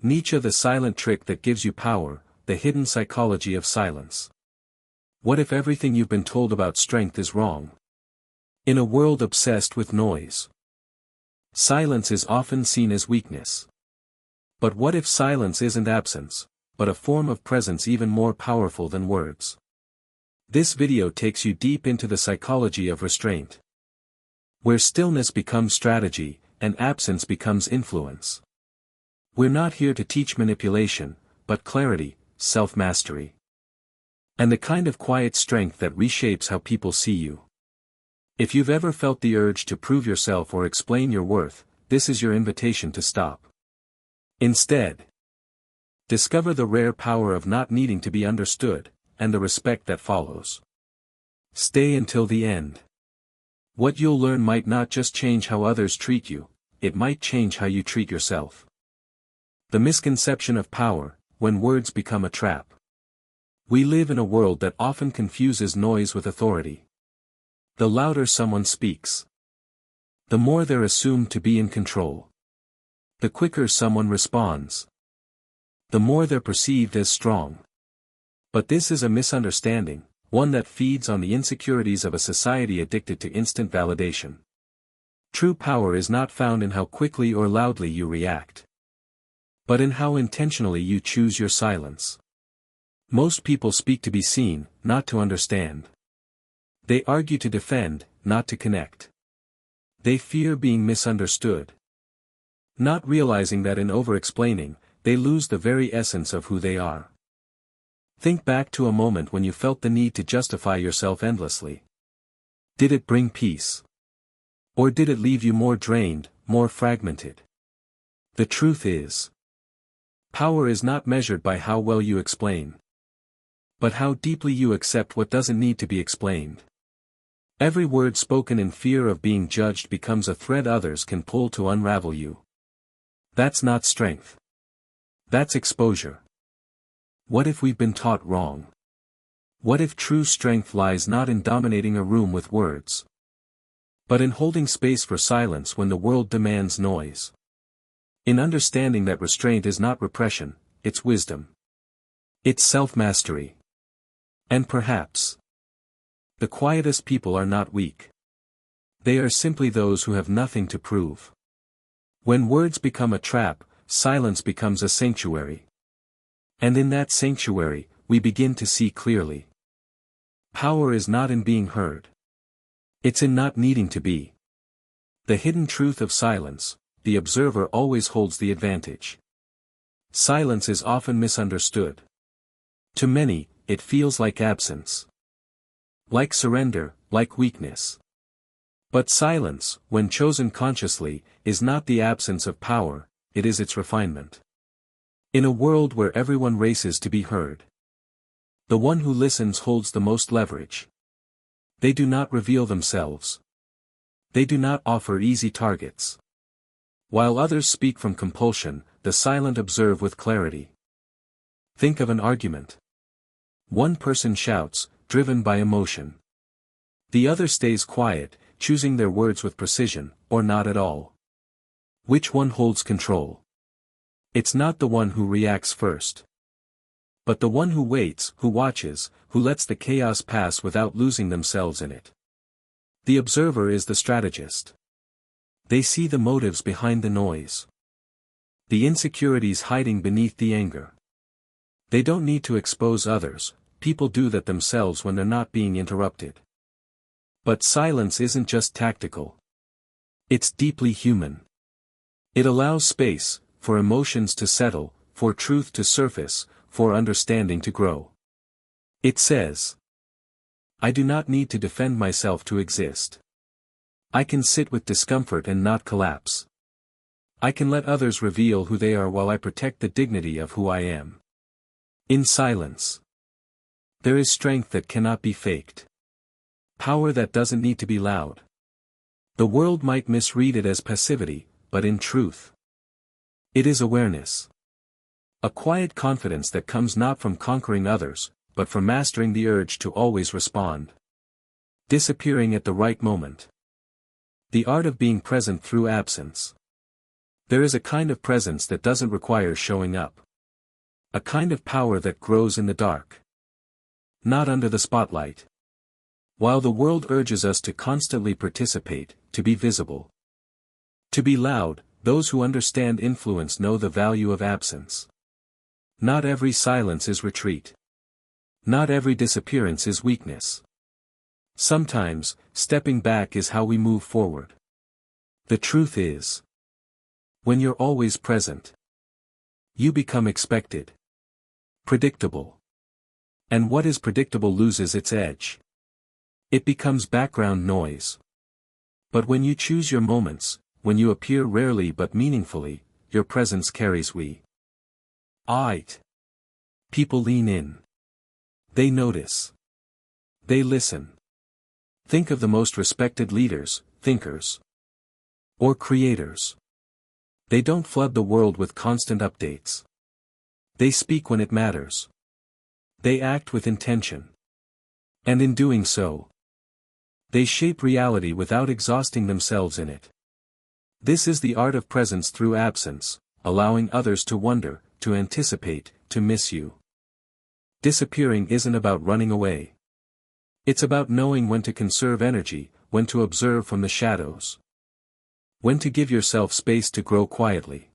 Nietzsche: the silent trick that gives you power, the hidden psychology of silence. What if everything you've been told about strength is wrong? In a world obsessed with noise, silence is often seen as weakness. But what if silence isn't absence, but a form of presence even more powerful than words? This video takes you deep into the psychology of restraint, where stillness becomes strategy, and absence becomes influence. We're not here to teach manipulation, but clarity, self-mastery, and the kind of quiet strength that reshapes how people see you. If you've ever felt the urge to prove yourself or explain your worth, this is your invitation to stop. Instead, discover the rare power of not needing to be understood, and the respect that follows. Stay until the end. What you'll learn might not just change how others treat you, it might change how you treat yourself. The misconception of power, when words become a trap. We live in a world that often confuses noise with authority. The louder someone speaks, the more they're assumed to be in control. The quicker someone responds, the more they're perceived as strong. But this is a misunderstanding, one that feeds on the insecurities of a society addicted to instant validation. True power is not found in how quickly or loudly you react, but in how intentionally you choose your silence. Most people speak to be seen, not to understand. They argue to defend, not to connect. They fear being misunderstood, not realizing that in over-explaining, they lose the very essence of who they are. Think back to a moment when you felt the need to justify yourself endlessly. Did it bring peace? Or did it leave you more drained, more fragmented? The truth is, power is not measured by how well you explain, but how deeply you accept what doesn't need to be explained. Every word spoken in fear of being judged becomes a thread others can pull to unravel you. That's not strength. That's exposure. What if we've been taught wrong? What if true strength lies not in dominating a room with words, but in holding space for silence when the world demands noise? In understanding that restraint is not repression, it's wisdom. It's self-mastery. And perhaps, the quietest people are not weak. They are simply those who have nothing to prove. When words become a trap, silence becomes a sanctuary. And in that sanctuary, we begin to see clearly. Power is not in being heard. It's in not needing to be. The hidden truth of silence: the observer always holds the advantage. Silence is often misunderstood. To many, it feels like absence, like surrender, like weakness. But silence, when chosen consciously, is not the absence of power, it is its refinement. In a world where everyone races to be heard, the one who listens holds the most leverage. They do not reveal themselves. They do not offer easy targets. While others speak from compulsion, the silent observe with clarity. Think of an argument. One person shouts, driven by emotion. The other stays quiet, choosing their words with precision, or not at all. Which one holds control? It's not the one who reacts first, but the one who waits, who watches, who lets the chaos pass without losing themselves in it. The observer is the strategist. They see the motives behind the noise, the insecurities hiding beneath the anger. They don't need to expose others, people do that themselves when they're not being interrupted. But silence isn't just tactical. It's deeply human. It allows space, for emotions to settle, for truth to surface, for understanding to grow. It says, I do not need to defend myself to exist. I can sit with discomfort and not collapse. I can let others reveal who they are while I protect the dignity of who I am. In silence, there is strength that cannot be faked. Power that doesn't need to be loud. The world might misread it as passivity, but in truth, it is awareness. A quiet confidence that comes not from conquering others, but from mastering the urge to always respond. Disappearing at the right moment. The art of being present through absence. There is a kind of presence that doesn't require showing up. A kind of power that grows in the dark. Not under the spotlight. While the world urges us to constantly participate, to be visible, to be loud, those who understand influence know the value of absence. Not every silence is retreat. Not every disappearance is weakness. Sometimes, stepping back is how we move forward. The truth is, when you're always present, you become expected. Predictable. And what is predictable loses its edge. It becomes background noise. But when you choose your moments, when you appear rarely but meaningfully, your presence carries weight. People lean in. They notice. They listen. Think of the most respected leaders, thinkers, or creators. They don't flood the world with constant updates. They speak when it matters. They act with intention. And in doing so, they shape reality without exhausting themselves in it. This is the art of presence through absence, allowing others to wonder, to anticipate, to miss you. Disappearing isn't about running away. It's about knowing when to conserve energy, when to observe from the shadows. When to give yourself space to grow quietly.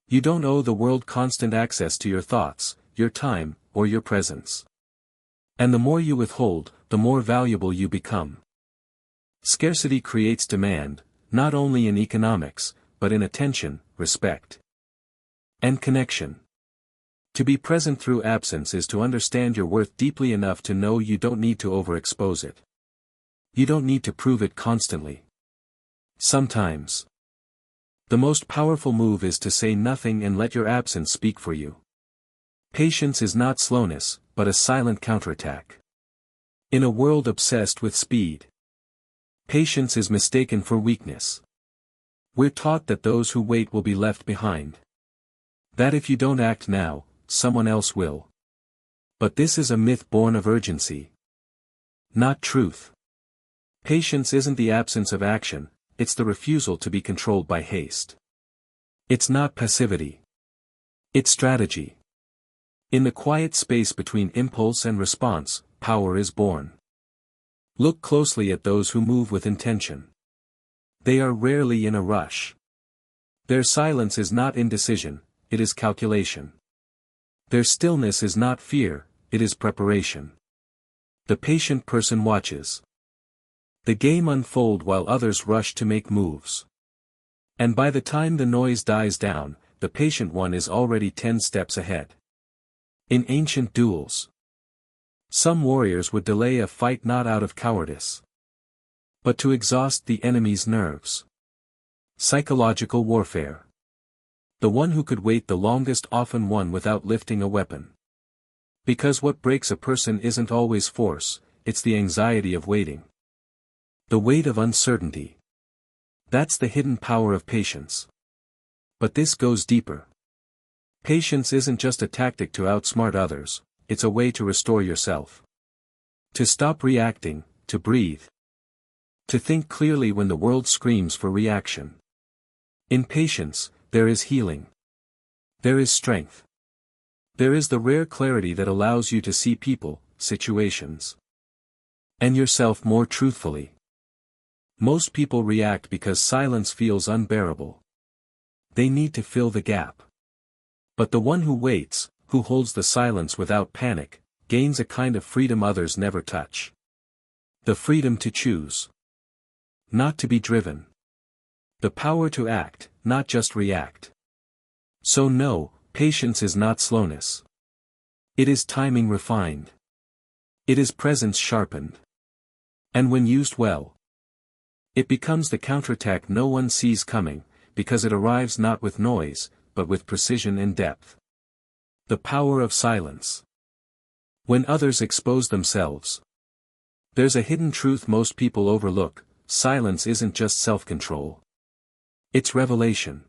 You don't owe the world constant access to your thoughts, your time, or your presence. And the more you withhold, the more valuable you become. Scarcity creates demand, not only in economics, but in attention, respect, and connection. To be present through absence is to understand your worth deeply enough to know you don't need to overexpose it. You don't need to prove it constantly. Sometimes, the most powerful move is to say nothing and let your absence speak for you. Patience is not slowness, but a silent counterattack. In a world obsessed with speed, patience is mistaken for weakness. We're taught that those who wait will be left behind. That if you don't act now, someone else will. But this is a myth born of urgency, not truth. Patience isn't the absence of action, it's the refusal to be controlled by haste. It's not passivity. It's strategy. In the quiet space between impulse and response, power is born. Look closely at those who move with intention. They are rarely in a rush. Their silence is not indecision, it is calculation. Their stillness is not fear, it is preparation. The patient person watches the game unfold while others rush to make moves. And by the time the noise dies down, the patient one is already 10 steps ahead. In ancient duels, some warriors would delay a fight not out of cowardice, but to exhaust the enemy's nerves. Psychological warfare. The one who could wait the longest often won without lifting a weapon. Because what breaks a person isn't always force, it's the anxiety of waiting. The weight of uncertainty. That's the hidden power of patience. But this goes deeper. Patience isn't just a tactic to outsmart others, it's a way to restore yourself. To stop reacting, to breathe. To think clearly when the world screams for reaction. In patience, there is healing. There is strength. There is the rare clarity that allows you to see people, situations, and yourself more truthfully. Most people react because silence feels unbearable. They need to fill the gap. But the one who waits, who holds the silence without panic, gains a kind of freedom others never touch. The freedom to choose. Not to be driven. The power to act, not just react. So no, patience is not slowness. It is timing refined. It is presence sharpened. And when used well, it becomes the counterattack no one sees coming, because it arrives not with noise, but with precision and depth. The power of silence. When others expose themselves, there's a hidden truth most people overlook: silence isn't just self-control. It's revelation.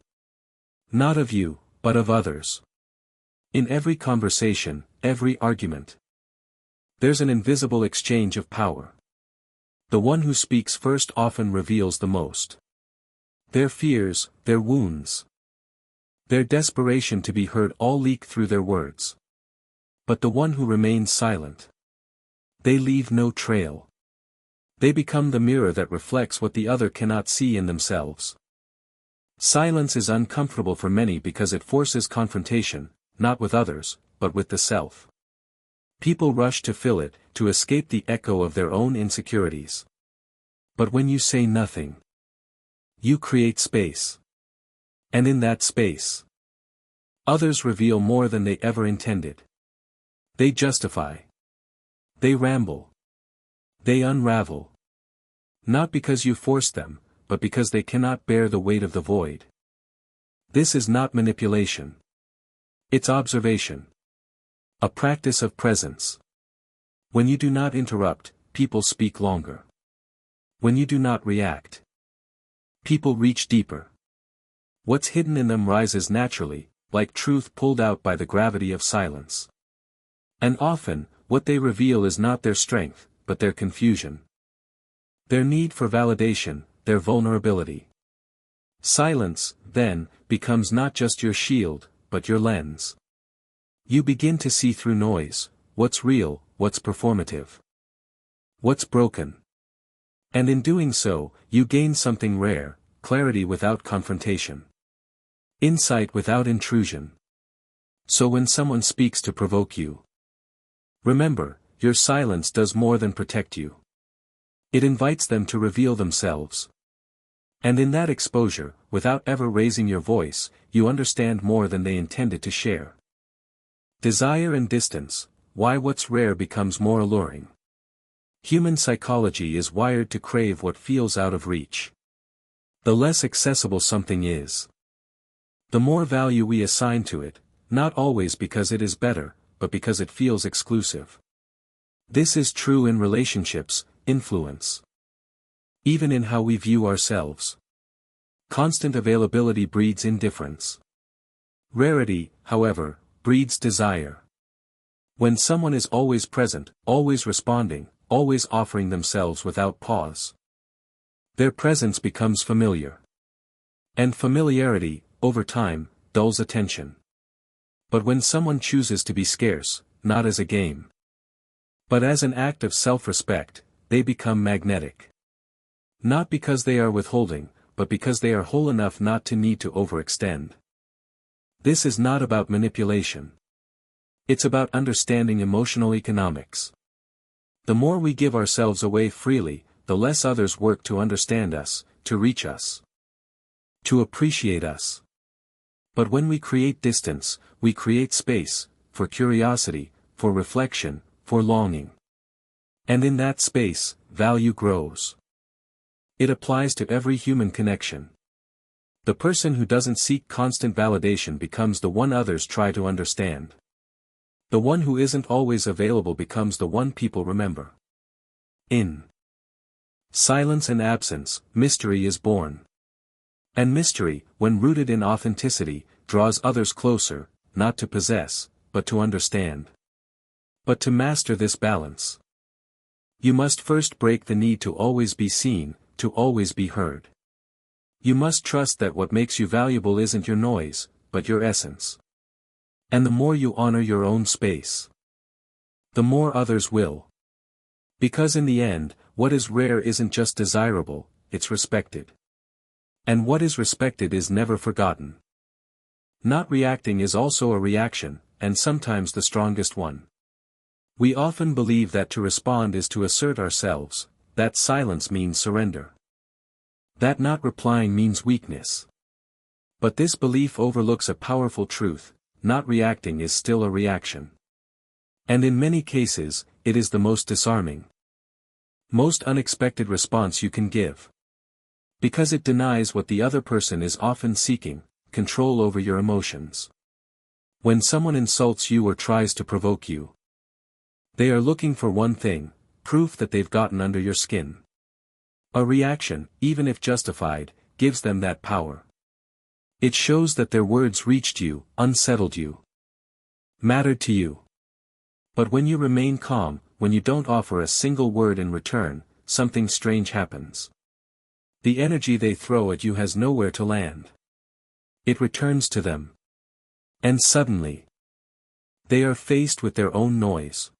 Not of you, but of others. In every conversation, every argument, there's an invisible exchange of power. The one who speaks first often reveals the most. Their fears, their wounds, Their desperation to be heard all leak through their words. But the one who remains silent, they leave no trail. They become the mirror that reflects what the other cannot see in themselves. Silence is uncomfortable for many because it forces confrontation, not with others, but with the self. People rush to fill it, to escape the echo of their own insecurities. But when you say nothing, you create space. And in that space, others reveal more than they ever intended. They justify. They ramble. They unravel. Not because you forced them, but because they cannot bear the weight of the void. This is not manipulation. It's observation. A practice of presence. When you do not interrupt, people speak longer. When you do not react, people reach deeper. What's hidden in them rises naturally, like truth pulled out by the gravity of silence. And often, what they reveal is not their strength, but their confusion. Their need for validation, their vulnerability. Silence, then, becomes not just your shield, but your lens. You begin to see through noise, what's real, what's performative, what's broken. And in doing so, you gain something rare, clarity without confrontation. Insight without intrusion. So when someone speaks to provoke you, remember, your silence does more than protect you. It invites them to reveal themselves. And in that exposure, without ever raising your voice, you understand more than they intended to share. Desire and distance, why what's rare becomes more alluring. Human psychology is wired to crave what feels out of reach. The less accessible something is, the more value we assign to it, not always because it is better, but because it feels exclusive. This is true in relationships, influence. Even in how we view ourselves. Constant availability breeds indifference. Rarity, however, breeds desire. When someone is always present, always responding, always offering themselves without pause, their presence becomes familiar. And familiarity, over time, dulls attention. But when someone chooses to be scarce, not as a game, but as an act of self-respect, they become magnetic. Not because they are withholding, but because they are whole enough not to need to overextend. This is not about manipulation. It's about understanding emotional economics. The more we give ourselves away freely, the less others work to understand us, to reach us, to appreciate us. But when we create distance, we create space, for curiosity, for reflection, for longing. And in that space, value grows. It applies to every human connection. The person who doesn't seek constant validation becomes the one others try to understand. The one who isn't always available becomes the one people remember. In silence and absence, mystery is born. And mystery, when rooted in authenticity, draws others closer, not to possess, but to understand. But to master this balance, you must first break the need to always be seen, to always be heard. You must trust that what makes you valuable isn't your noise, but your essence. And the more you honor your own space, the more others will. Because in the end, what is rare isn't just desirable, it's respected. And what is respected is never forgotten. Not reacting is also a reaction, and sometimes the strongest one. We often believe that to respond is to assert ourselves, that silence means surrender. That not replying means weakness. But this belief overlooks a powerful truth: not reacting is still a reaction. And in many cases, it is the most disarming, most unexpected response you can give. Because it denies what the other person is often seeking: control over your emotions. When someone insults you or tries to provoke you, they are looking for one thing: proof that they've gotten under your skin. A reaction, even if justified, gives them that power. It shows that their words reached you, unsettled you, mattered to you. But when you remain calm, when you don't offer a single word in return, something strange happens. The energy they throw at you has nowhere to land. It returns to them. And suddenly, they are faced with their own noise.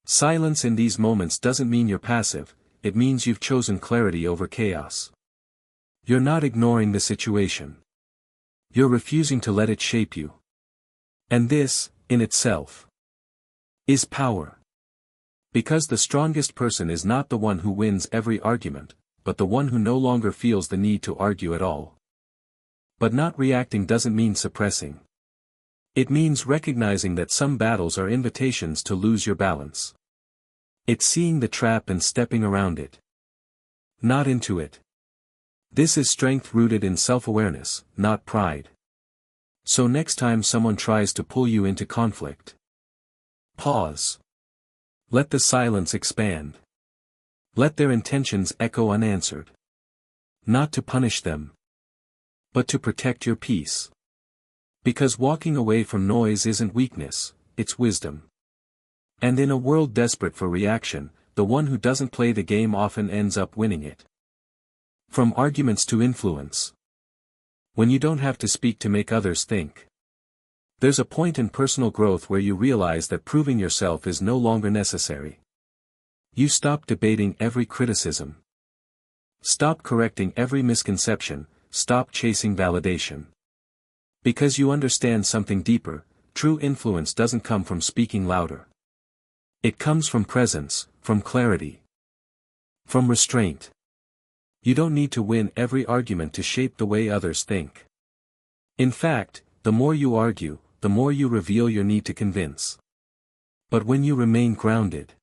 Silence in these moments doesn't mean you're passive, it means you've chosen clarity over chaos. You're not ignoring the situation. You're refusing to let it shape you. And this, in itself, is power. Because the strongest person is not the one who wins every argument, but the one who no longer feels the need to argue at all. But not reacting doesn't mean suppressing. It means recognizing that some battles are invitations to lose your balance. It's seeing the trap and stepping around it. Not into it. This is strength rooted in self-awareness, not pride. So next time someone tries to pull you into conflict, pause. Let the silence expand. Let their intentions echo unanswered. Not to punish them, but to protect your peace. Because walking away from noise isn't weakness, it's wisdom. And in a world desperate for reaction, the one who doesn't play the game often ends up winning it. From arguments to influence. When you don't have to speak to make others think. There's a point in personal growth where you realize that proving yourself is no longer necessary. You stop debating every criticism. Stop correcting every misconception, stop chasing validation. Because you understand something deeper, true influence doesn't come from speaking louder. It comes from presence, from clarity, from restraint. You don't need to win every argument to shape the way others think. In fact, the more you argue, the more you reveal your need to convince. But when you remain grounded,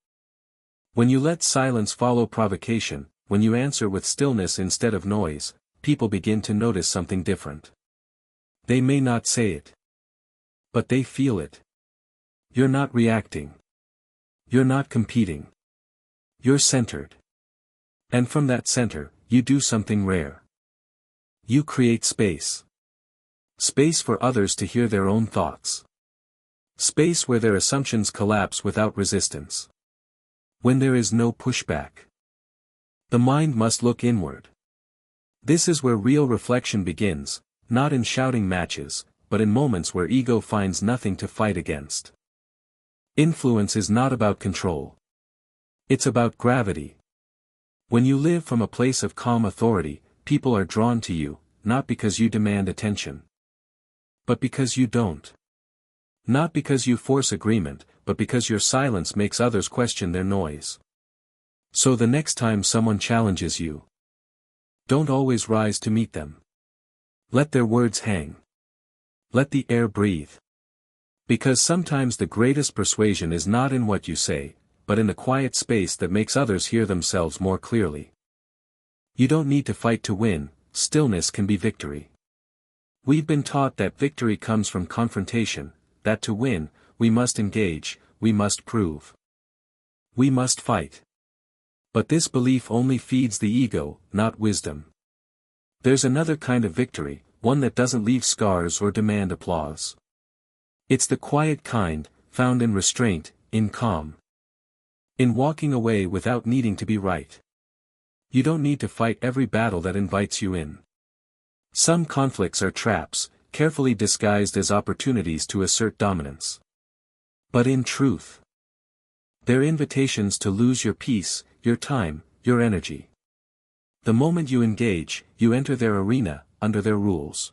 when you let silence follow provocation, when you answer with stillness instead of noise, people begin to notice something different. They may not say it, but they feel it. You're not reacting. You're not competing. You're centered. And from that center, you do something rare. You create space. Space for others to hear their own thoughts. Space where their assumptions collapse without resistance. When there is no pushback. The mind must look inward. This is where real reflection begins, not in shouting matches, but in moments where ego finds nothing to fight against. Influence is not about control. It's about gravity. When you live from a place of calm authority, people are drawn to you, not because you demand attention, but because you don't. Not because you force agreement, but because your silence makes others question their noise. So the next time someone challenges you, don't always rise to meet them. Let their words hang. Let the air breathe. Because sometimes the greatest persuasion is not in what you say, but in the quiet space that makes others hear themselves more clearly. You don't need to fight to win, stillness can be victory. We've been taught that victory comes from confrontation, that to win, we must engage, we must prove. We must fight. But this belief only feeds the ego, not wisdom. There's another kind of victory, one that doesn't leave scars or demand applause. It's the quiet kind, found in restraint, in calm. In walking away without needing to be right. You don't need to fight every battle that invites you in. Some conflicts are traps, carefully disguised as opportunities to assert dominance. But in truth, they're invitations to lose your peace, your time, your energy. The moment you engage, you enter their arena, under their rules.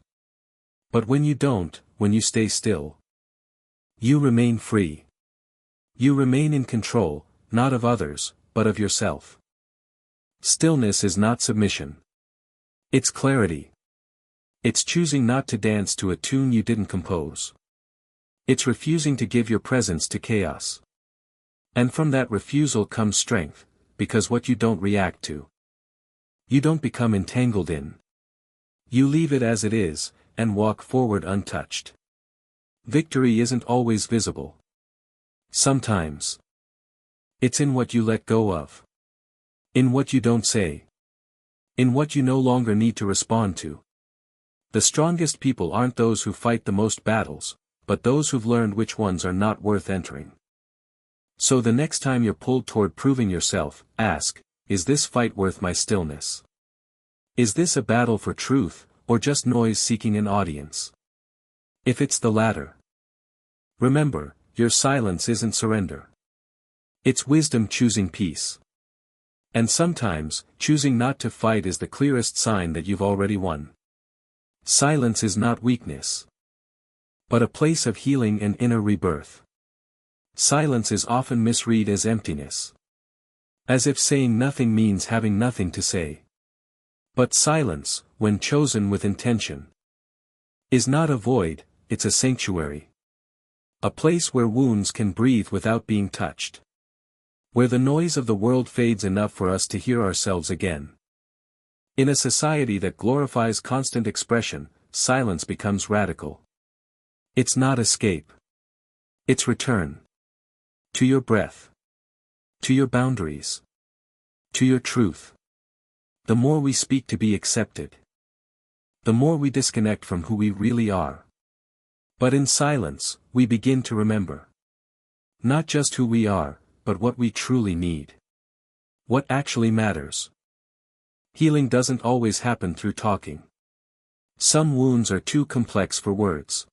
But when you don't, when you stay still, you remain free. You remain in control, not of others, but of yourself. Stillness is not submission. It's clarity. It's choosing not to dance to a tune you didn't compose. It's refusing to give your presence to chaos. And from that refusal comes strength, because what you don't react to, you don't become entangled in. You leave it as it is, and walk forward untouched. Victory isn't always visible. Sometimes. It's in what you let go of. In what you don't say. In what you no longer need to respond to. The strongest people aren't those who fight the most battles, but those who've learned which ones are not worth entering. So the next time you're pulled toward proving yourself, ask, is this fight worth my stillness? Is this a battle for truth, or just noise seeking an audience? If it's the latter, remember, your silence isn't surrender. It's wisdom choosing peace. And sometimes, choosing not to fight is the clearest sign that you've already won. Silence is not weakness, but a place of healing and inner rebirth. Silence is often misread as emptiness, as if saying nothing means having nothing to say. But silence, when chosen with intention, is not a void, it's a sanctuary. A place where wounds can breathe without being touched. Where the noise of the world fades enough for us to hear ourselves again. In a society that glorifies constant expression, silence becomes radical. It's not escape. It's return. To your breath. To your boundaries. To your truth. The more we speak to be accepted, the more we disconnect from who we really are. But in silence, we begin to remember. Not just who we are, but what we truly need. What actually matters. Healing doesn't always happen through talking. Some wounds are too complex for words.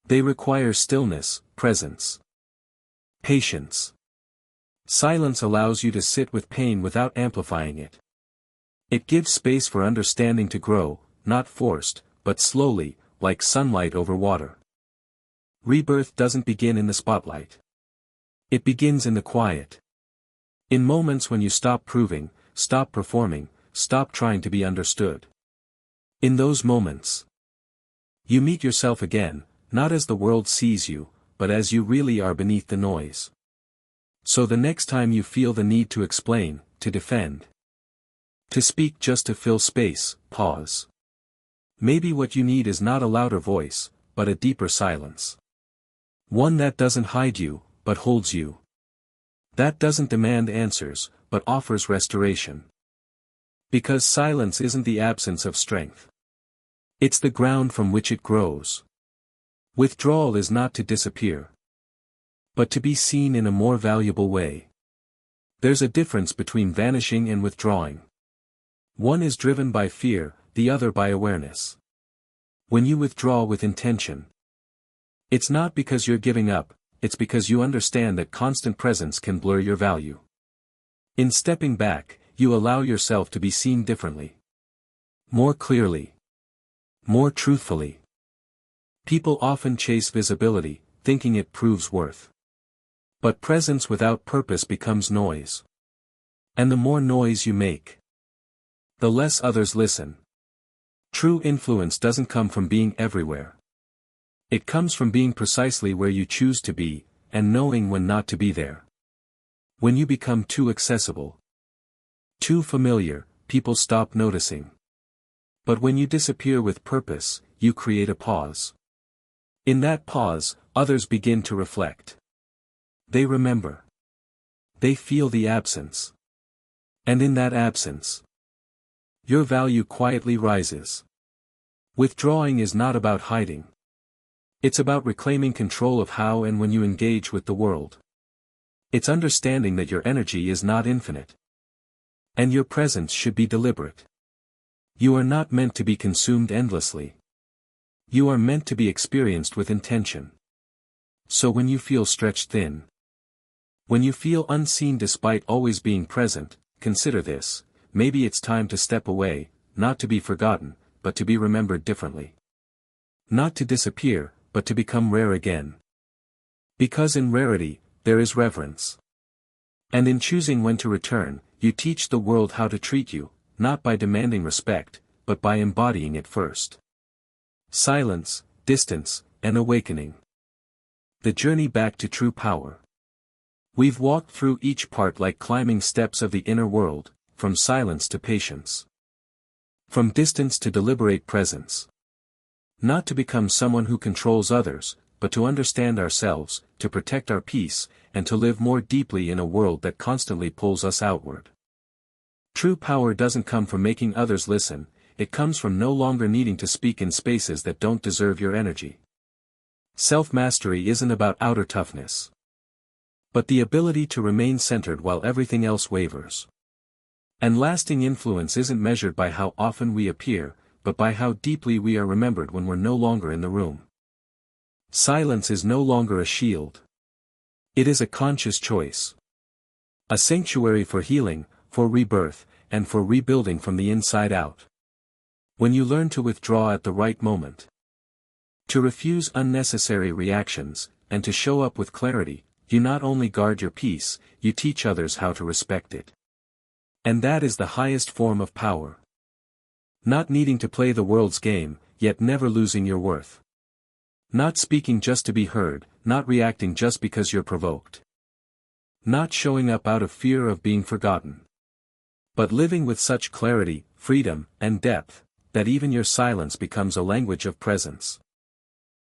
They require stillness, presence, patience. Silence allows you to sit with pain without amplifying it. It gives space for understanding to grow, not forced, but slowly, like sunlight over water. Rebirth doesn't begin in the spotlight. It begins in the quiet. In moments when you stop proving, stop performing, stop trying to be understood. In those moments, you meet yourself again, not as the world sees you, but as you really are beneath the noise. So the next time you feel the need to explain, to defend, to speak just to fill space, pause. Maybe what you need is not a louder voice, but a deeper silence. One that doesn't hide you, but holds you. That doesn't demand answers, but offers restoration. Because silence isn't the absence of strength. It's the ground from which it grows. Withdrawal is not to disappear, but to be seen in a more valuable way. There's a difference between vanishing and withdrawing. One is driven by fear, the other by awareness. When you withdraw with intention, it's not because you're giving up, it's because you understand that constant presence can blur your value. In stepping back, you allow yourself to be seen differently. More clearly. More truthfully. People often chase visibility, thinking it proves worth. But presence without purpose becomes noise. And the more noise you make, the less others listen. True influence doesn't come from being everywhere. It comes from being precisely where you choose to be, and knowing when not to be there. When you become too accessible, too familiar, people stop noticing. But when you disappear with purpose, you create a pause. In that pause, others begin to reflect. They remember. They feel the absence. And in that absence, your value quietly rises. Withdrawing is not about hiding. It's about reclaiming control of how and when you engage with the world. It's understanding that your energy is not infinite. And your presence should be deliberate. You are not meant to be consumed endlessly. You are meant to be experienced with intention. So when you feel stretched thin, when you feel unseen despite always being present, consider this: maybe it's time to step away, not to be forgotten, but to be remembered differently. Not to disappear, but to become rare again. Because in rarity, there is reverence. And in choosing when to return, you teach the world how to treat you, not by demanding respect, but by embodying it first. Silence, distance, and awakening. The journey back to true power. We've walked through each part like climbing steps of the inner world, from silence to patience. From distance to deliberate presence. Not to become someone who controls others, but to understand ourselves, to protect our peace, and to live more deeply in a world that constantly pulls us outward. True power doesn't come from making others listen, it comes from no longer needing to speak in spaces that don't deserve your energy. Self-mastery isn't about outer toughness, but the ability to remain centered while everything else wavers. And lasting influence isn't measured by how often we appear, but by how deeply we are remembered when we're no longer in the room. Silence is no longer a shield. It is a conscious choice. A sanctuary for healing, for rebirth, and for rebuilding from the inside out. When you learn to withdraw at the right moment, to refuse unnecessary reactions, and to show up with clarity, you not only guard your peace, you teach others how to respect it. And that is the highest form of power. Not needing to play the world's game, yet never losing your worth. Not speaking just to be heard, not reacting just because you're provoked. Not showing up out of fear of being forgotten. But living with such clarity, freedom, and depth, that even your silence becomes a language of presence.